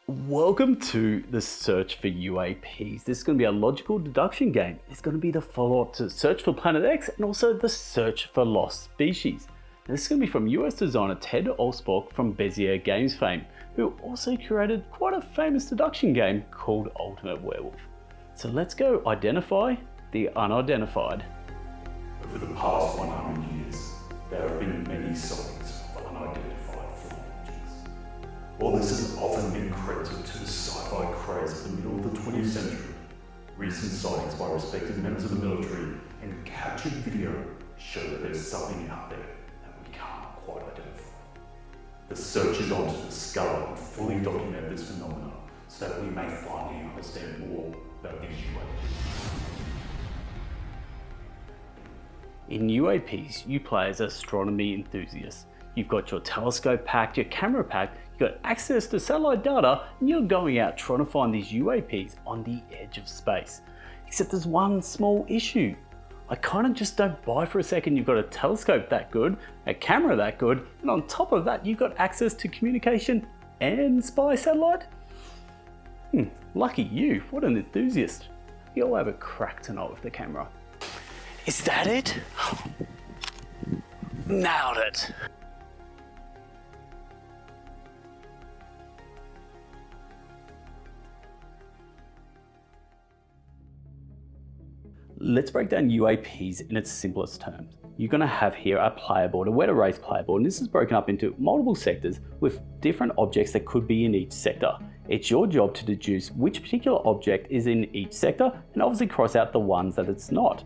Welcome to the search for UAPs. This is going to be a logical deduction game. It's going to be the follow-up to Search for Planet X and also the Search for Lost Species. Now, this is going to be from US designer Ted Alspach from Bezier Games fame, who also curated quite a famous deduction game called Ultimate Werewolf. So let's go identify the unidentified. Over the past 100 years, there have been many sightings of unidentified flying objects. While this has often been credited to the sci-fi craze of the middle of the 20th century, recent sightings by respected members of the military and captured video show that there's something out there that we can't quite identify. The search is on to discover and fully document this phenomenon so that we may finally understand more about these UAPs. In UAPs, you play as astronomy enthusiasts. You've got your telescope packed, your camera packed, you've got access to satellite data, and you're going out trying to find these UAPs on the edge of space. Except there's one small issue. I kind of just don't buy for a second you've got a telescope that good, a camera that good, and on top of that you've got access to communication and spy satellite? Lucky you, what an enthusiast. You'll have a crack tonight with the camera. Is that it? Nailed it. Let's break down UAPs in its simplest terms. You're going to have here a player board, a wet erase player board, and this is broken up into multiple sectors with different objects that could be in each sector. It's your job to deduce which particular object is in each sector and obviously cross out the ones that it's not.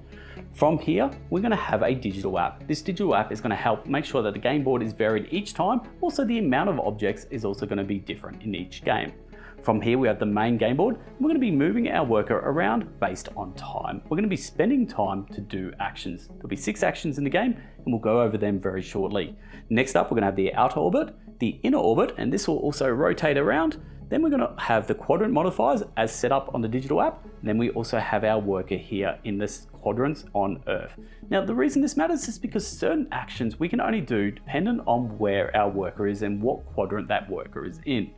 From here, we're going to have a digital app. This digital app is going to help make sure that the game board is varied each time. Also, the amount of objects is also going to be different in each game. From here, we have the main game board. We're going to be moving our worker around based on time. We're going to be spending time to do actions. There'll be 6 actions in the game, and we'll go over them very shortly. Next up, we're going to have the outer orbit, the inner orbit, and this will also rotate around. Then we're going to have the quadrant modifiers as set up on the digital app. And then we also have our worker here in this quadrants on Earth. Now, the reason this matters is because certain actions we can only do dependent on where our worker is and what quadrant that worker is in.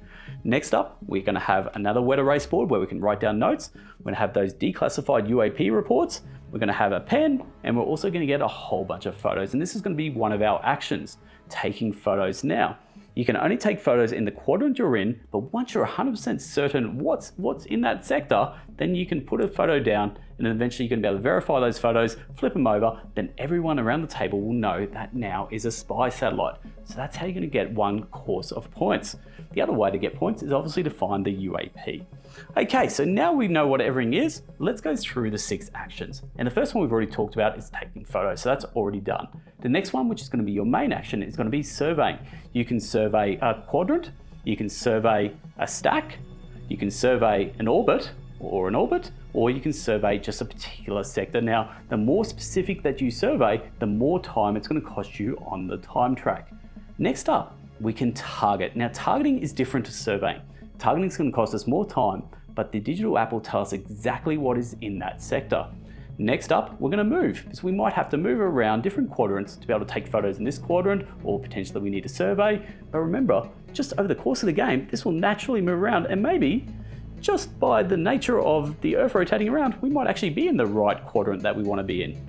Next up, we're going to have another wet erase board where we can write down notes. We're going to have those declassified UAP reports. We're going to have a pen, and we're also going to get a whole bunch of photos. And this is going to be one of our actions, taking photos now. You can only take photos in the quadrant you're in, but once you're 100% certain what's in that sector, then you can put a photo down and then eventually you're going to be able to verify those photos, flip them over, then everyone around the table will know that now is a spy satellite. So that's how you're going to get one course of points. The other way to get points is obviously to find the UAP. Okay, so now we know what everything is, let's go through the 6 actions. And the first one we've already talked about is taking photos, so that's already done. The next one, which is going to be your main action, is going to be surveying. You can survey a quadrant, you can survey a stack, you can survey an orbit, or you can survey just a particular sector. Now, the more specific that you survey, the more time it's going to cost you on the time track. Next up, we can target. Now, targeting is different to surveying. Targeting is going to cost us more time, but the digital app will tell us exactly what is in that sector. Next up, we're going to move, because we might have to move around different quadrants to be able to take photos in this quadrant, or potentially we need to survey. But remember, just over the course of the game, this will naturally move around, and maybe just by the nature of the Earth rotating around, we might actually be in the right quadrant that we want to be in.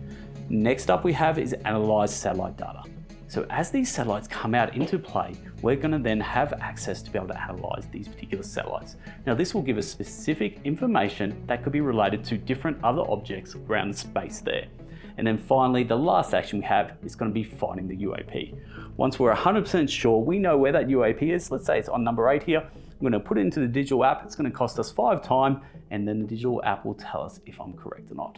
Next up we have is analyze satellite data. So as these satellites come out into play, we're going to then have access to be able to analyze these particular satellites. Now, this will give us specific information that could be related to different other objects around the space there. And then finally, the last action we have is going to be finding the UAP. Once we're 100% sure we know where that UAP is, let's say it's on number 8 here, I'm going to put it into the digital app. It's going to cost us 5 time, and then the digital app will tell us if I'm correct or not.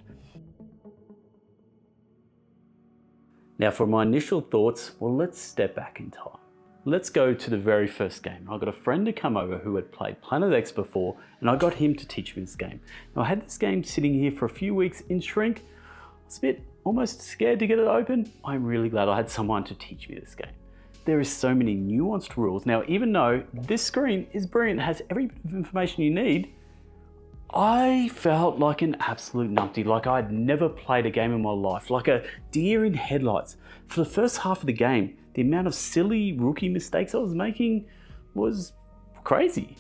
Now, for my initial thoughts, well, let's step back in time. Let's go to the very first game. I got a friend to come over who had played Planet X before, and I got him to teach me this game. Now, I had this game sitting here for a few weeks in shrink. I was a bit almost scared to get it open. I'm really glad I had someone to teach me this game. There is so many nuanced rules. Now, even though this screen is brilliant, it has every bit of information you need, I felt like an absolute numpty, like I'd never played a game in my life, like a deer in headlights. For the first half of the game, the amount of silly rookie mistakes I was making was crazy.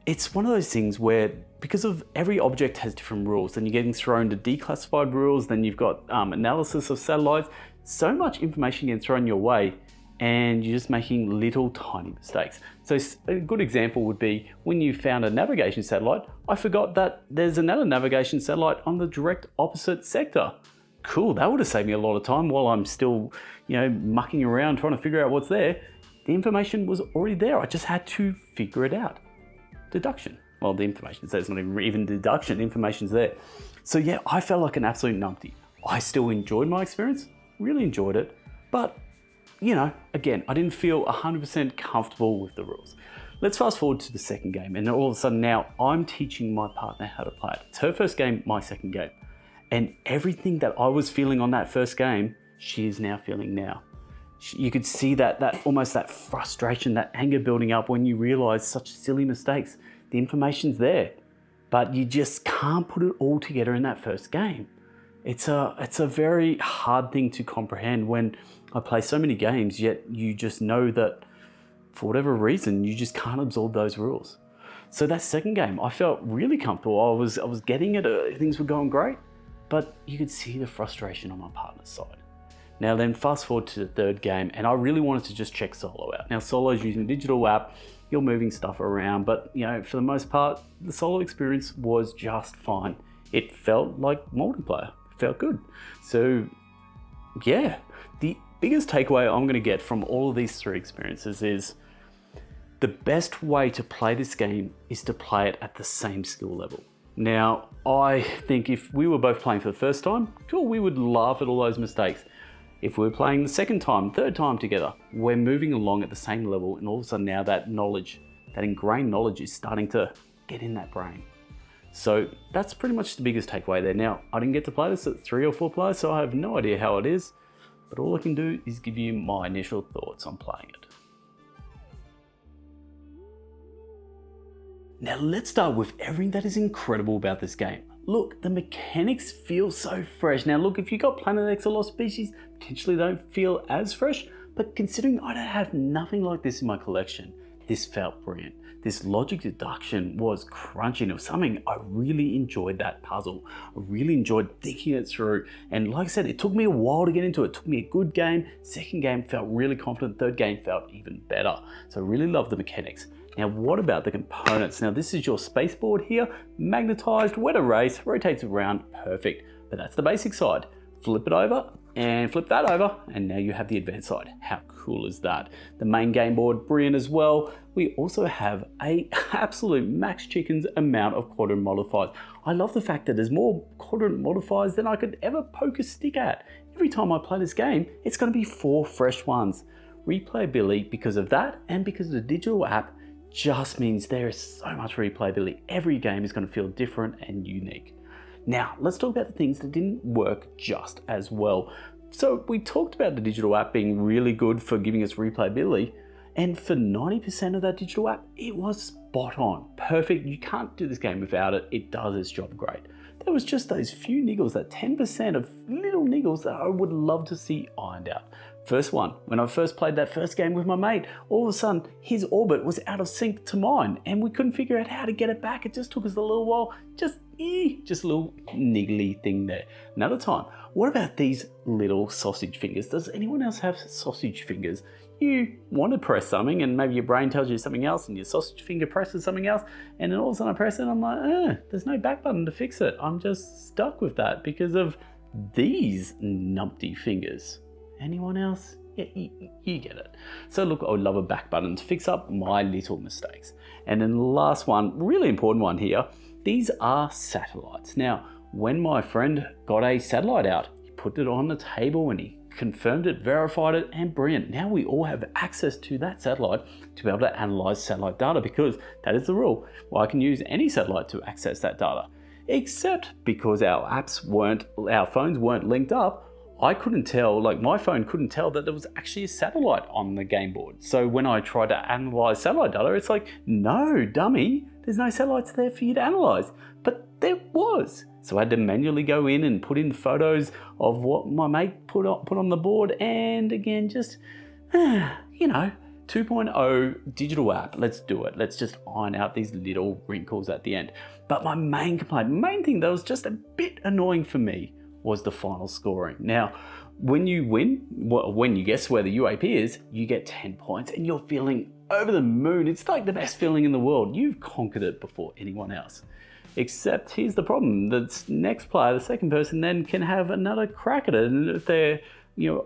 it's one of those things where, because of every object has different rules, then you're getting thrown to declassified rules, then you've got analysis of satellites, so much information gets thrown your way, and you're just making little tiny mistakes. So a good example would be when you found a navigation satellite, I forgot that there's another navigation satellite on the direct opposite sector. Cool, that would have saved me a lot of time while I'm still, mucking around trying to figure out what's there. The information was already there, I just had to figure it out. Deduction. Well, the information says it's not even deduction, the information's there. So yeah, I felt like an absolute numpty. I still enjoyed my experience, really enjoyed it, but again, I didn't feel 100% comfortable with the rules. Let's fast forward to the second game, and all of a sudden now I'm teaching my partner how to play it. It's her first game, my second game. And everything that I was feeling on that first game, she is now feeling now. You could see that almost that frustration, that anger building up when you realize such silly mistakes. The information's there, but you just can't put it all together in that first game. It's a very hard thing to comprehend when I play so many games, yet you just know that for whatever reason, you just can't absorb those rules. So that second game, I felt really comfortable. I was getting it, things were going great, but you could see the frustration on my partner's side. Now then, fast forward to the third game, and I really wanted to just check solo out. Now solo's using a digital app, you're moving stuff around, but for the most part, the solo experience was just fine. It felt like multiplayer, it felt good. So yeah, the biggest takeaway I'm gonna get from all of these three experiences is the best way to play this game is to play it at the same skill level. Now, I think if we were both playing for the first time, sure, we would laugh at all those mistakes. If we're playing the second time, third time together, we're moving along at the same level, and all of a sudden now that knowledge, that ingrained knowledge is starting to get in that brain. So that's pretty much the biggest takeaway there. Now, I didn't get to play this at 3 or 4 players, so I have no idea how it is, but all I can do is give you my initial thoughts on playing it. Now let's start with everything that is incredible about this game. Look, the mechanics feel so fresh. Now look, if you got Planet X or Lost Species, potentially they don't feel as fresh, but considering I don't have nothing like this in my collection, this felt brilliant. This logic deduction was crunching. It was something I really enjoyed, that puzzle. I really enjoyed thinking it through. And like I said, it took me a while to get into it. It took me a good game. Second game felt really confident. Third game felt even better. So I really love the mechanics. Now, what about the components? Now, this is your spaceboard here, magnetized, wet erase, rotates around, perfect. But that's the basic side. Flip it over and flip that over, and now you have the advanced side. How cool is that? The main game board, brilliant as well. We also have a absolute max chickens amount of quadrant modifiers. I love the fact that there's more quadrant modifiers than I could ever poke a stick at. Every time I play this game, it's gonna be 4 fresh ones. Replayability, because of that, and because of the digital app, just means there is so much replayability. Every game is going to feel different and unique. Now, let's talk about the things that didn't work just as well. So we talked about the digital app being really good for giving us replayability, and for 90% of that digital app, it was spot on. Perfect, you can't do this game without it. It does its job great. There was just those few niggles, that 10% of little niggles that I would love to see ironed out. First one, when I first played that first game with my mate, all of a sudden his orbit was out of sync to mine and we couldn't figure out how to get it back. It just took us a little while, just a little niggly thing there. Another time, what about these little sausage fingers? Does anyone else have sausage fingers? You want to press something and maybe your brain tells you something else and your sausage finger presses something else, and then all of a sudden I press it and I'm like, there's no back button to fix it. I'm just stuck with that because of these numpty fingers. Anyone else? Yeah, you get it. So look, I would love a back button to fix up my little mistakes. And then the last one, really important one here, these are satellites. Now, when my friend got a satellite out, he put it on the table and he confirmed it, verified it, and brilliant. Now we all have access to that satellite to be able to analyze satellite data, because that is the rule. Well, I can use any satellite to access that data, except because our phones weren't linked up, I couldn't tell, like my phone couldn't tell that there was actually a satellite on the game board. So when I tried to analyze satellite data, it's like, no, dummy, there's no satellites there for you to analyze. But there was. So I had to manually go in and put in photos of what my mate put on the board, and again, just, to 2.0 digital app, let's do it. Let's just iron out these little wrinkles at the end. But my main complaint, main thing that was just a bit annoying for me was the final scoring. Now, when you win, when you guess where the UAP is, you get 10 points and you're feeling over the moon. It's like the best feeling in the world. You've conquered it before anyone else. Except here's the problem, the next player, the second person, then can have another crack at it. And if they're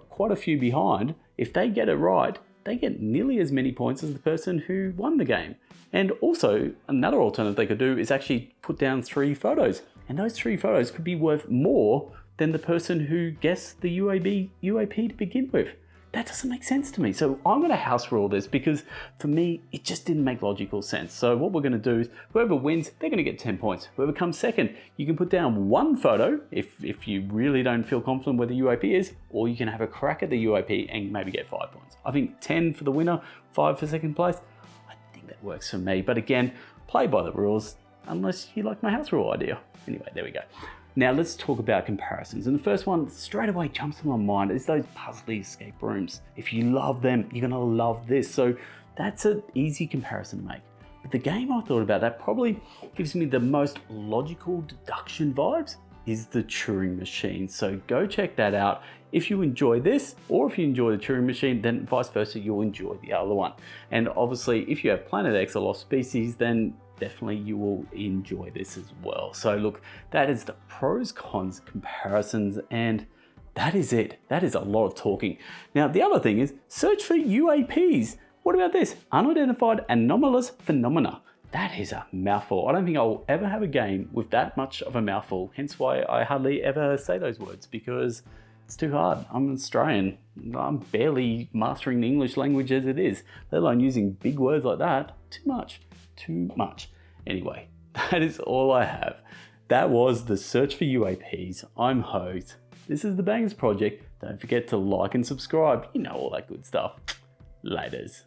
quite a few behind, if they get it right, they get nearly as many points as the person who won the game. And also, another alternative they could do is actually put down 3 photos. And those 3 photos could be worth more than the person who guessed the UAP to begin with. That doesn't make sense to me. So I'm going to house rule this because for me, it just didn't make logical sense. So what we're going to do is whoever wins, they're going to get 10 points. Whoever comes second, you can put down 1 photo if you really don't feel confident where the UAP is, or you can have a crack at the UAP and maybe get 5 points. I think 10 for the winner, 5 for second place. I think that works for me. But again, play by the rules unless you like my house rule idea. Anyway, there we go. Now let's talk about comparisons. And the first one straight away jumps to my mind is those puzzly escape rooms. If you love them, you're gonna love this. So that's an easy comparison to make. But the game I thought about that probably gives me the most logical deduction vibes is the Turing Machine. So go check that out. If you enjoy this, or if you enjoy the Turing Machine, then vice versa, you'll enjoy the other one. And obviously, if you have Planet X or Lost Species, then definitely you will enjoy this as well. So look, that is the pros cons comparisons, and that is it. That is a lot of talking. Now the other thing is search for UAPs. What about this? Unidentified anomalous phenomena. That is a mouthful. I don't think I'll ever have a game with that much of a mouthful. Hence why I hardly ever say those words, because it's too hard. I'm Australian. I'm barely mastering the English language as it is, let alone using big words like that. Too much. Anyway, that is all I have. That was the search for UAPs. I'm Host. This is the Bangers Project. Don't forget to like and subscribe. You know all that good stuff. Laters.